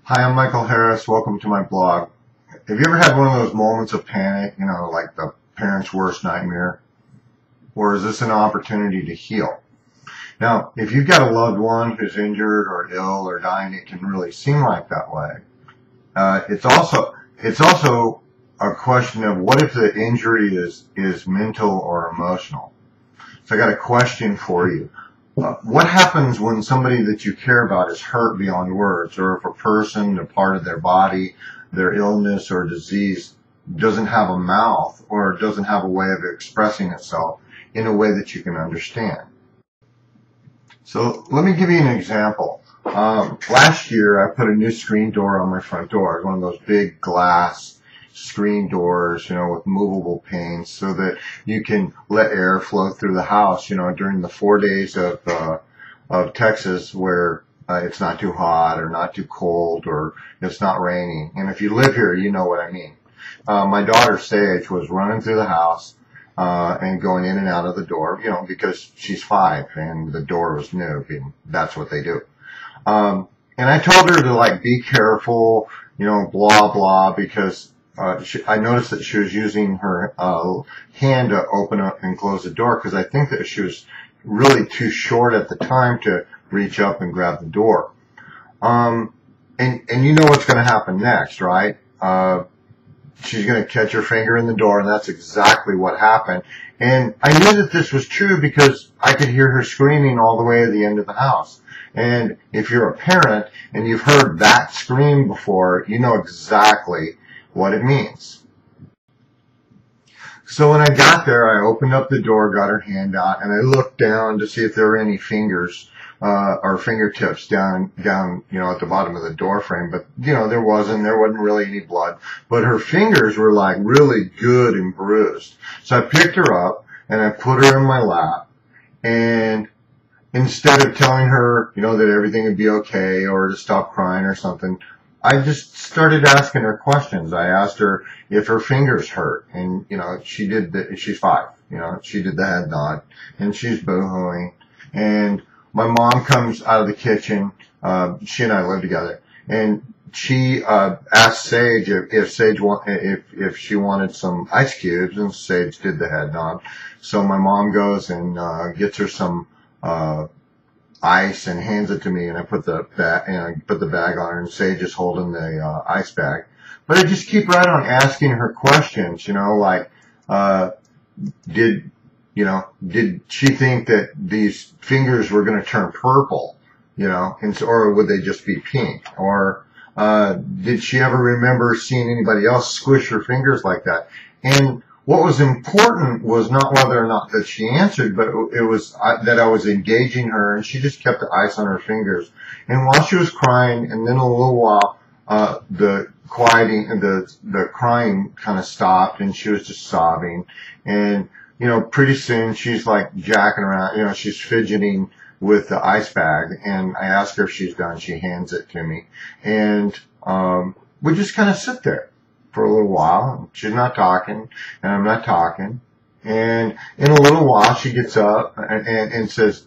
Hi, I'm Michael Harris. Welcome to my blog. Have you ever had one of those moments of panic, like the parent's worst nightmare? Or is this an opportunity to heal? Now, if you've got a loved one who's injured or ill or dying, it can really seem like that way. It's also a question of what if the injury is mental or emotional? So I got a question for you. What happens when somebody that you care about is hurt beyond words, or if a person, a part of their body, their illness or disease doesn't have a mouth or doesn't have a way of expressing itself in a way that you can understand? So let me give you an example. Last year I put a new screen door on my front door. It's one of those big glass screen doors, with movable panes so that you can let air flow through the house, during the 4 days of Texas where it's not too hot or not too cold or it's not raining. And if you live here, you know what I mean. My daughter Sage was running through the house, and going in and out of the door, because she's 5 and the door was new and that's what they do. And I told her to be careful, blah, blah, because I noticed that she was using her hand to open up and close the door because I think that she was really too short at the time to reach up and grab the door. And you know what's going to happen next, right? She's going to catch her finger in the door, and that's exactly what happened. And I knew that this was true because I could hear her screaming all the way to the end of the house. And if you're a parent and you've heard that scream before, you know exactly what it means. So when I got there, I opened up the door, got her hand out, and I looked down to see if there were any fingers or fingertips down at the bottom of the door frame. But there wasn't really any blood. But her fingers were really good and bruised. So I picked her up and I put her in my lap, and instead of telling her that everything would be okay or to stop crying or something, I just started asking her questions. I asked her if her fingers hurt, and she did. She's 5. She did the head nod, and she's boo-hooing. And my mom comes out of the kitchen. She and I live together, and she asked Sage if she wanted some ice cubes, and Sage did the head nod. So my mom goes and gets her some ice and hands it to me, and I put the bag on her, and Sage is holding the ice bag. But I just keep right on asking her questions, did she think that these fingers were going to turn purple, or would they just be pink? Or did she ever remember seeing anybody else squish her fingers like that? And what was important was not whether or not that she answered, but it was that I was engaging her, and she just kept the ice on her fingers. And while she was crying, and then a little while, the crying kind of stopped, and she was just sobbing. And pretty soon she's jacking around, she's fidgeting with the ice bag. And I asked her if she's done. She hands it to me, and we just kind of sit there for a little while. She's not talking, and I'm not talking. And in a little while, she gets up and says,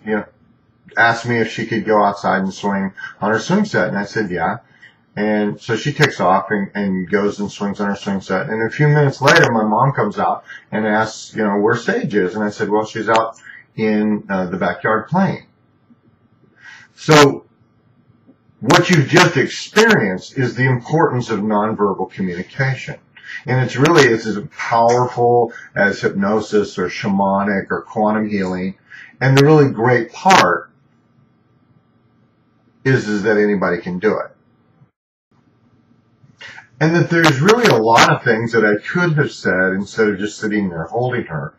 asks me if she could go outside and swing on her swing set. And I said, yeah. And so she takes off and goes and swings on her swing set. And a few minutes later, my mom comes out and asks, where Sage is. And I said, well, she's out in the backyard playing. So what you've just experienced is the importance of nonverbal communication. And it's as powerful as hypnosis or shamanic or quantum healing. And the really great part is that anybody can do it. And that there's really a lot of things that I could have said instead of just sitting there holding her.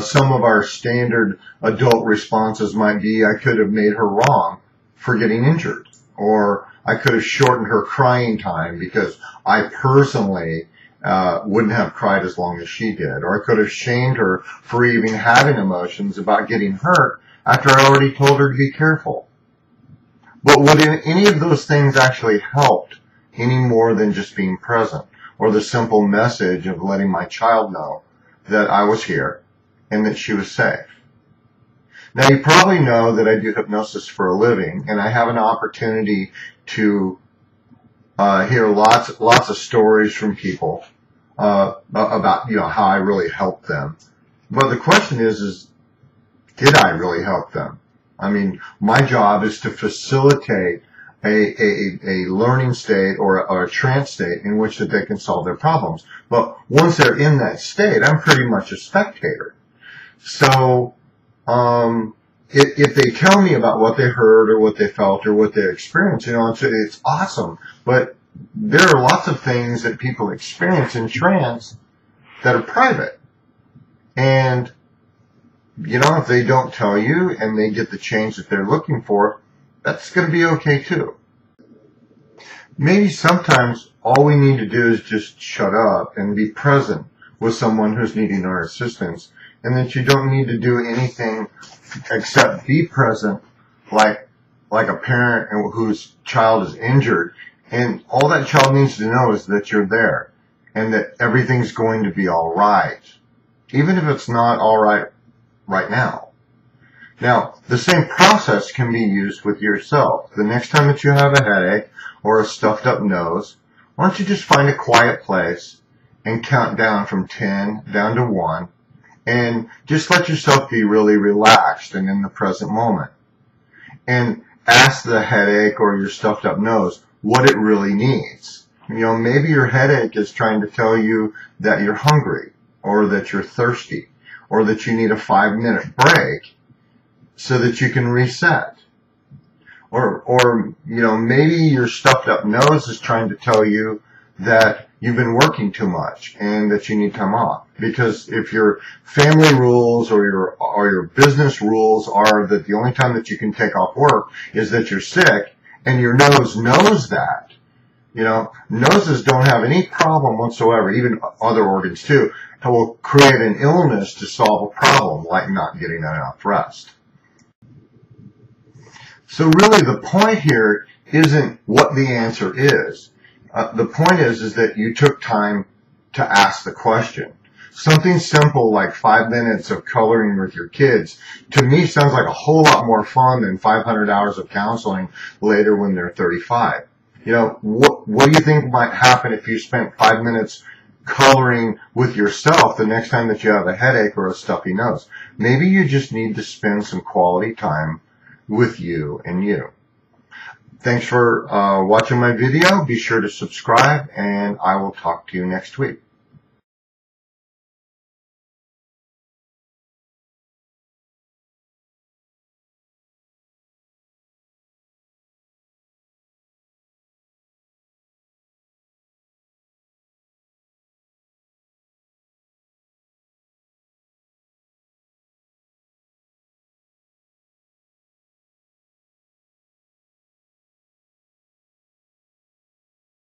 Some of our standard adult responses might be, I could have made her wrong for getting injured. Or I could have shortened her crying time because I personally wouldn't have cried as long as she did. Or I could have shamed her for even having emotions about getting hurt after I already told her to be careful. But would any of those things actually helped any more than just being present, or the simple message of letting my child know that I was here and that she was safe? Now, you probably know that I do hypnosis for a living, and I have an opportunity to hear lots of stories from people about how I really helped them. But the question is did I really help them? I mean, my job is to facilitate a learning state or a trance state in which that they can solve their problems. But once they're in that state, I'm pretty much a spectator. So if they tell me about what they heard or what they felt or what they experienced, it's awesome. But there are lots of things that people experience in trance that are private. And, if they don't tell you and they get the change that they're looking for, that's going to be okay too. Maybe sometimes all we need to do is just shut up and be present with someone who's needing our assistance, and that you don't need to do anything except be present like a parent whose child is injured, and all that child needs to know is that you're there and that everything's going to be all right, even if it's not all right right now. Now, the same process can be used with yourself. The next time that you have a headache or a stuffed up nose, why don't you just find a quiet place and count down from 10 down to 1, and just let yourself be really relaxed and in the present moment. And ask the headache or your stuffed up nose what it really needs. Maybe your headache is trying to tell you that you're hungry, or that you're thirsty, or that you need a 5-minute break so that you can reset. Or maybe your stuffed up nose is trying to tell you that you've been working too much and that you need time off. Because if your family rules or your business rules are that the only time that you can take off work is that you're sick, and your nose knows that, noses don't have any problem whatsoever, even other organs too, that will create an illness to solve a problem like not getting enough rest. So really the point here isn't what the answer is. The point is that you took time to ask the question. Something simple like 5 minutes of coloring with your kids, to me, sounds like a whole lot more fun than 500 hours of counseling later when they're 35. What do you think might happen if you spent 5 minutes coloring with yourself the next time that you have a headache or a stuffy nose? Maybe you just need to spend some quality time with you and you. Thanks for watching my video. Be sure to subscribe, and I will talk to you next week.